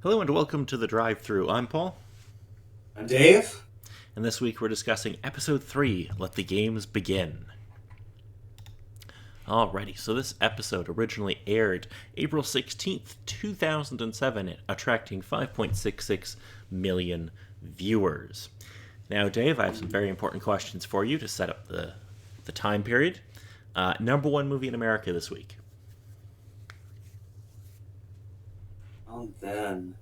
Hello and welcome to the Drive-Thru. I'm Paul, I'm Dave. and this week we're discussing Episode 3, Let the Games Begin. Alrighty, so this episode originally aired April 16th, 2007, attracting 5.66 million viewers. Now, Dave, I have some very important questions for you to set up the time period. Number one movie in America this week. Well, then.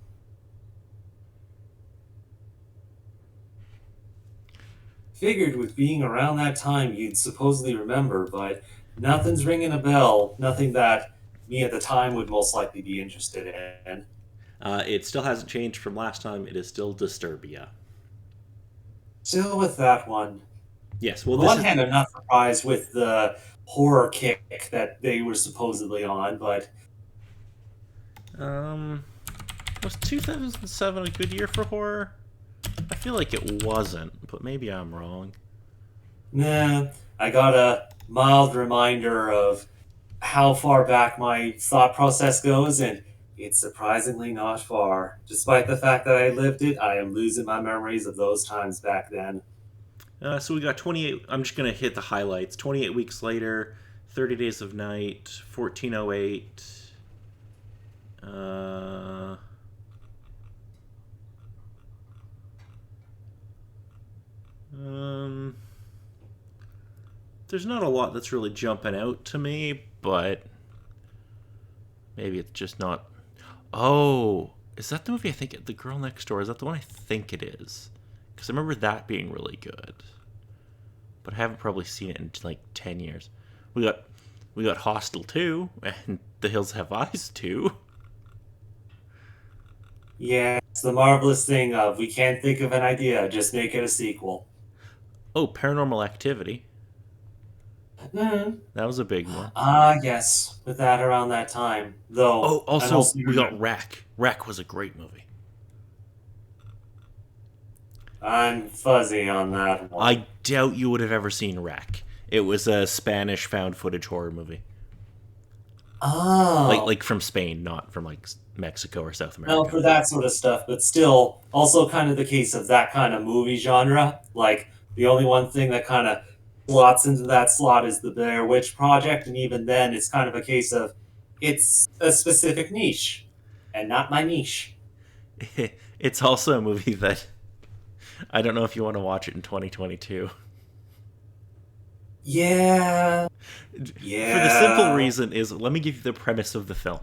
Figured with being around that time you'd supposedly remember, but nothing's ringing a bell. Nothing that me at the time would most likely be interested in. It still hasn't changed from last time. It is still Disturbia. Still with that one. Yes, well, On the this one is hand, I'm not surprised with the horror kick that they were supposedly on, but um was 2007 a good year for horror? I feel like it wasn't, but maybe I'm wrong. nah, I got a mild reminder of how far back my thought process goes, and it's surprisingly not far. Despite the fact that I lived it, I am losing my memories of those times back then. So we got 28. I'm just going to hit the highlights. 28 weeks later, 30 Days of Night, 1408. Uh, um, there's not a lot that's really jumping out to me, but maybe it's just not. Oh, is that the movie I think? The Girl Next Door? Is that the one I think it is? Because I remember that being really good, but I haven't probably seen it in like 10 years. We got we got Hostel 2 and The Hills Have Eyes 2. Yeah, it's the marvelous thing of we can't think of an idea, just make it a sequel. Oh, Paranormal Activity. Hmm. That was a big one. Yes, with that around that time. Oh, Though, I also mostly we got remember. Wreck. Wreck was a great movie. I'm fuzzy on that one. I doubt you would have ever seen Wreck. It was a Spanish found footage horror movie. Like Oh. like from Spain, not from like Mexico or South No, America. for that sort of stuff, but still, also kind of the case of that kind of movie genre. Like, the only one thing that kind of slots into that slot is the Blair Witch Project, and even then, it's kind of a case of it's a specific niche, and not my niche. It's also a movie that I don't know if you want to watch it in 2022. Yeah, For the simple yeah, reason is, let me give you the premise of the film.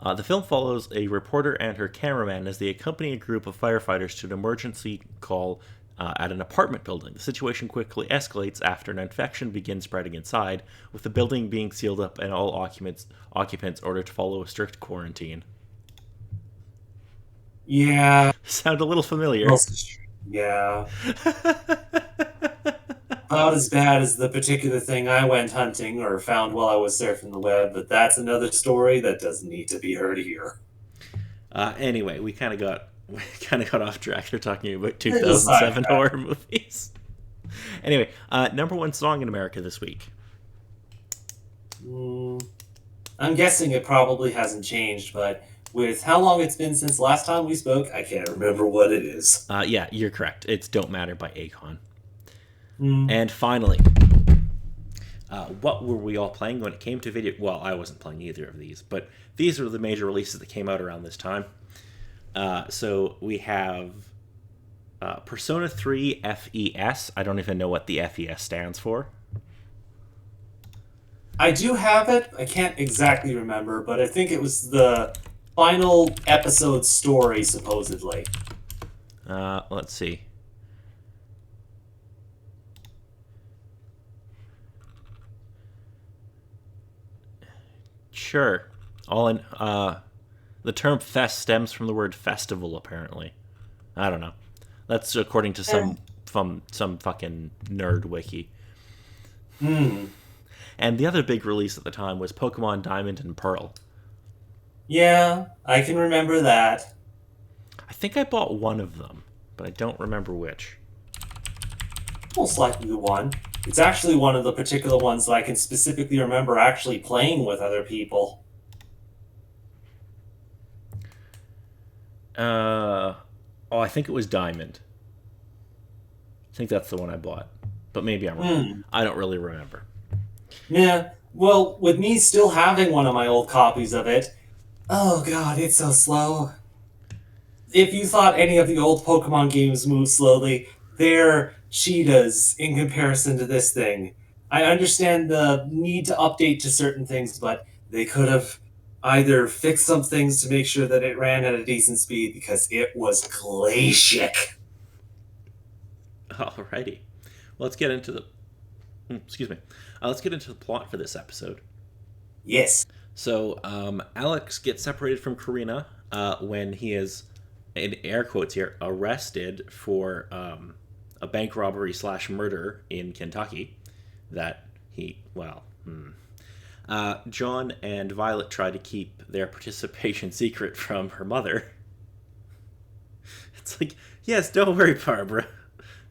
The film follows a reporter and her cameraman as they accompany a group of firefighters to an emergency call at an apartment building. The situation quickly escalates after an infection begins spreading inside, with the building being sealed up and all occupants ordered to follow a strict quarantine. yeah. Sound a little What familiar? else is true? Yeah. Not as bad as the particular thing I went hunting or found while I was surfing the web, but that's another story that doesn't need to be heard here. Anyway, we kind of got off track. They're talking about It's a 2007 sidetrack. horror movies. Anyway, number one song in America this week. Mm, I'm guessing it probably hasn't changed, but with how long it's been since last time we spoke, I can't remember what it is. Yeah, you're correct. It's "Don't Matter" by Akon. Hmm. And finally, what were we all playing when it came to video? Well, I wasn't playing either of these, but these are the major releases that came out around this time. So we have Persona 3 FES. I don't even know what the FES stands for. I do have it. I can't exactly remember, but I think it was the final episode story, supposedly. Let's see. Sure. All in. The term "fest" stems from the word "festival." Apparently, I don't know. That's according to Eh. some fucking nerd wiki. Hmm. And the other big release at the time was Pokemon Diamond and Pearl. Yeah, I can remember that. I think I bought one of them, but I don't remember which. Most likely the one. It's actually one of the particular ones that I can specifically remember actually playing with other people. Uh, oh, I think it was Diamond. I think that's the one I bought, but maybe I'm wrong. Hmm. I don't really remember. Yeah. Well, with me still having one of my old copies of it, oh god, it's so slow. If you thought any of the old Pokemon games move slowly, they're cheetahs in comparison to this thing. I understand the need to update to certain things, but they could have either fixed some things to make sure that it ran at a decent speed because it was glacial. Alrighty. Well, let's get into the. Excuse me. Let's get into the plot for this episode. Yes. So, Alex gets separated from Karina when he is, in air quotes here, arrested for a bank robbery slash murder in Kentucky. That he, well, John and Violet try to keep their participation secret from her mother. It's like, yes, don't worry, Barbara.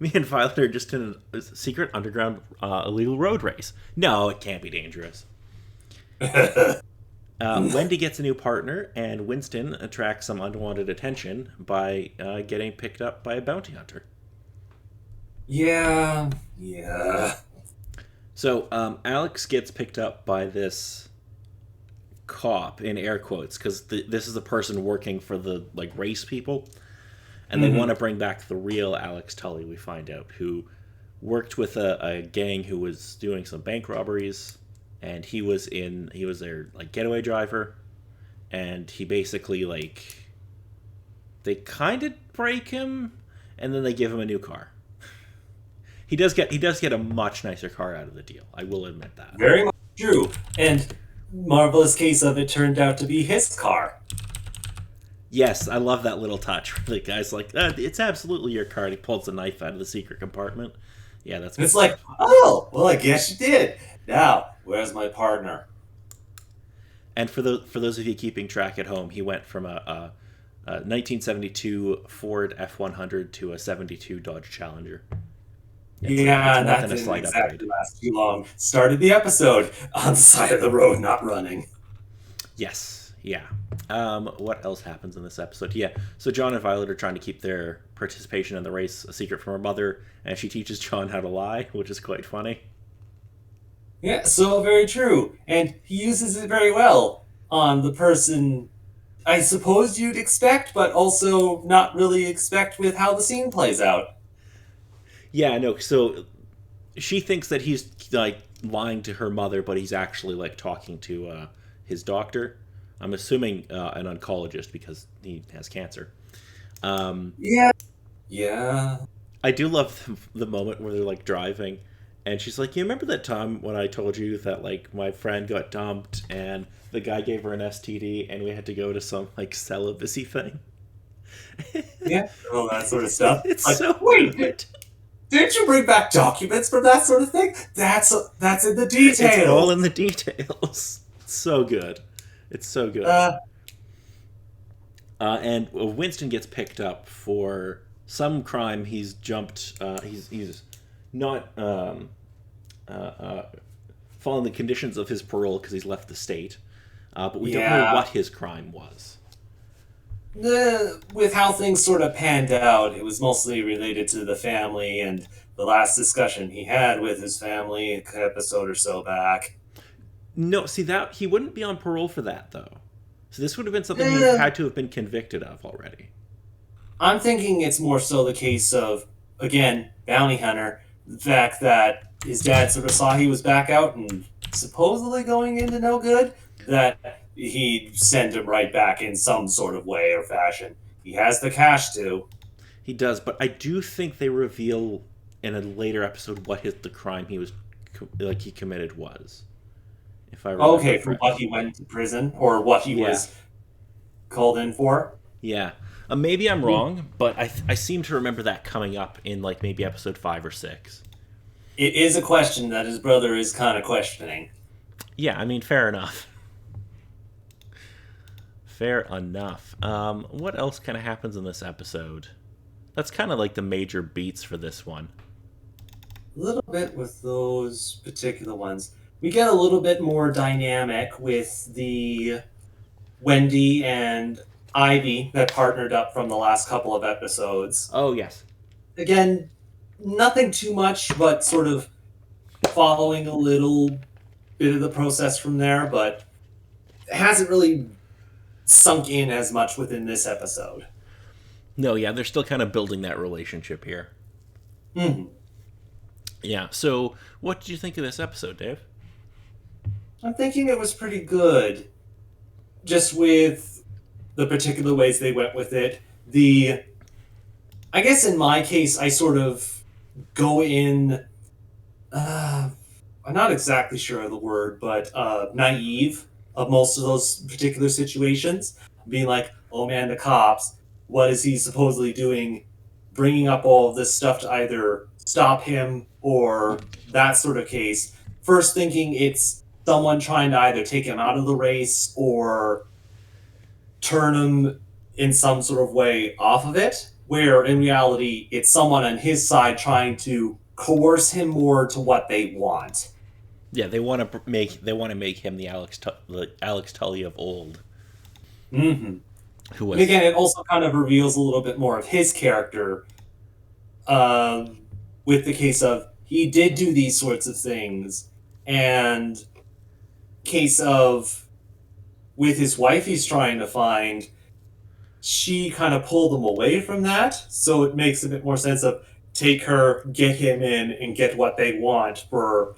Me and Violet are just in a secret underground illegal road race. No, it can't be dangerous. Wendy gets a new partner, and Winston attracts some unwanted attention by getting picked up by a bounty hunter. Yeah. Yeah. So Alex gets picked up by this cop in air quotes because this is a person working for the like race people, and they want to bring back the real Alex Tully. We find out who worked with a gang who was doing some bank robberies, and he was their like getaway driver, and he basically like they kind of break him, and then they give him a new car. He does get a much nicer car out of the deal. I will admit that. Very much true. And marvelous case of it turned out to be his car. Yes, I love that little touch. The guy's like, "It's absolutely your car." And he pulls a knife out of the secret compartment. Yeah, that's. It's like, oh, well, I guess you did. Now, where's my partner? And for those of you keeping track at home, he went from a 1972 Ford F100 to a 72 Dodge Challenger. Yeah, that didn't exactly last too long. Started the episode on the side of the road, not running. Yes, yeah. What else happens in this episode? Yeah, so John and Violet are trying to keep their participation in the race a secret from her mother, and she teaches John how to lie, which is quite funny. Yeah, so very true. And he uses it very well on the person I suppose you'd expect, but also not really expect with how the scene plays out. Yeah, no, so she thinks that he's like lying to her mother, but he's actually like talking to his doctor. I'm assuming an oncologist because he has cancer. Yeah. Yeah. I do love the moment where they're like driving, and she's like, "You remember that time when I told you that like my friend got dumped and the guy gave her an STD and we had to go to some like celibacy thing?" Yeah, all that sort of stuff. It's like, so wait, good. didn't you bring back documents from that sort of thing? That's in the details. It's all in the details. It's so good. It's so good. And Winston gets picked up for some crime. He's jumped. He's not following the conditions of his parole because he's left the state. But we don't know what his crime was. With how things sort of panned out, it was mostly related to the family and the last discussion he had with his family an episode or so back. No, see that he wouldn't be on parole for that though. So this would have been something he had to have been convicted of already. I'm thinking it's more so the case of, again, bounty hunter, the fact that his dad sort of saw he was back out and supposedly going into no good, that he'd send him right back in some sort of way or fashion. He has the cash to. He does, but I do think they reveal in a later episode what the crime he committed was. If I remember okay, for what he went to prison or what he was called in for. Yeah, maybe I'm wrong, but I seem to remember that coming up in like maybe episode 5 or 6. It is a question that his brother is kind of questioning. Yeah, I mean, fair enough. Fair enough. What else kind of happens in this episode? That's kind of like the major beats for this one. A little bit with those particular ones. We get a little bit more dynamic with the Wendy and Ivy that partnered up from the last couple of episodes. Oh, yes. Again, nothing too much, but sort of following a little bit of the process from there, but it hasn't really sunk in as much within this episode. No, yeah, they're still kind of building that relationship here. Hmm. Yeah, so what did you think of this episode, Dave? I'm thinking it was pretty good, just with the particular ways they went with it. I guess in my case, I sort of go in. Uh, I'm not exactly sure of the word, but naive of most of those particular situations, being like, "Oh man, the cops! What is he supposedly doing? Bringing up all of this stuff to either stop him or that sort of case." First, thinking it's someone trying to either take him out of the race or turn him in some sort of way off of it, where in reality it's someone on his side trying to coerce him more to what they want. Yeah, they want to make him the Alex Tully of old, Hmm. who And was again, it also kind of reveals a little bit more of his character, with the case of he did do these sorts of things, and case of with his wife he's trying to find, she kind of pulled him away from that, so it makes a bit more sense of take her, get him in, and get what they want for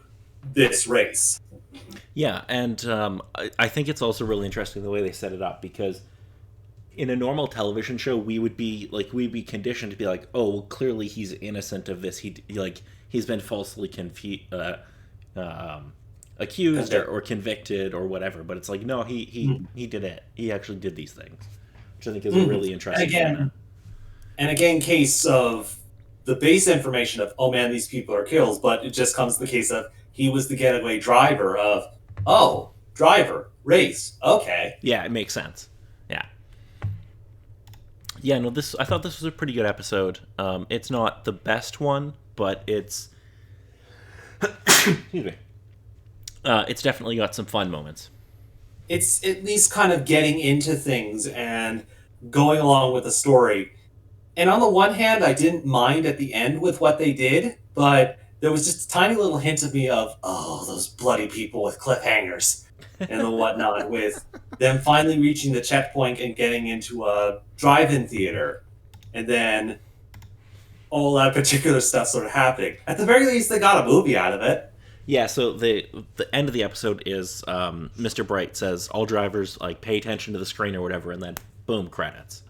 this race. yeah, and I think it's also really interesting the way they set it up because in a normal television show we'd be conditioned to be like, oh, well, clearly he's innocent of this. He's been falsely accused or convicted or whatever. But it's like, no, he did it. He actually did these things, which I think is a Mhm. really And interesting element. again, case of the base information of, oh man, these people are kills, but it just comes to the case of he was the getaway driver of, oh, driver, race, okay. Yeah, it makes sense. Yeah. Yeah, no, I thought this was a pretty good episode. It's not the best one, but excuse me. It's definitely got some fun moments. It's at least kind of getting into things and going along with the story. And on the one hand, I didn't mind at the end with what they did, but there was just a tiny little hint of me of, oh, those bloody people with cliffhangers and the whatnot, with them finally reaching the checkpoint and getting into a drive-in theater, and then all that particular stuff sort of happening. At the very least, they got a movie out of it. Yeah, so the end of the episode is Mr. Bright says all drivers like pay attention to the screen or whatever, and then boom, credits.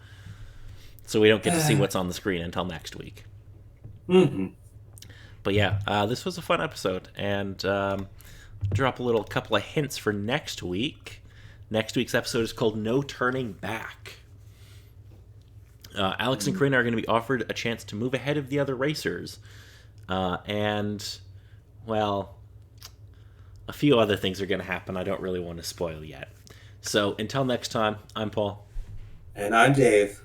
So we don't get to see what's on the screen until next week. Hmm. But yeah, this was a fun episode, and drop a little couple of hints for next week. Next week's episode is called "No Turning Back." Alex and Corinna are going to be offered a chance to move ahead of the other racers, and well, a few other things are going to happen. I don't really want to spoil yet. So until next time, I'm Paul. And I'm Dave.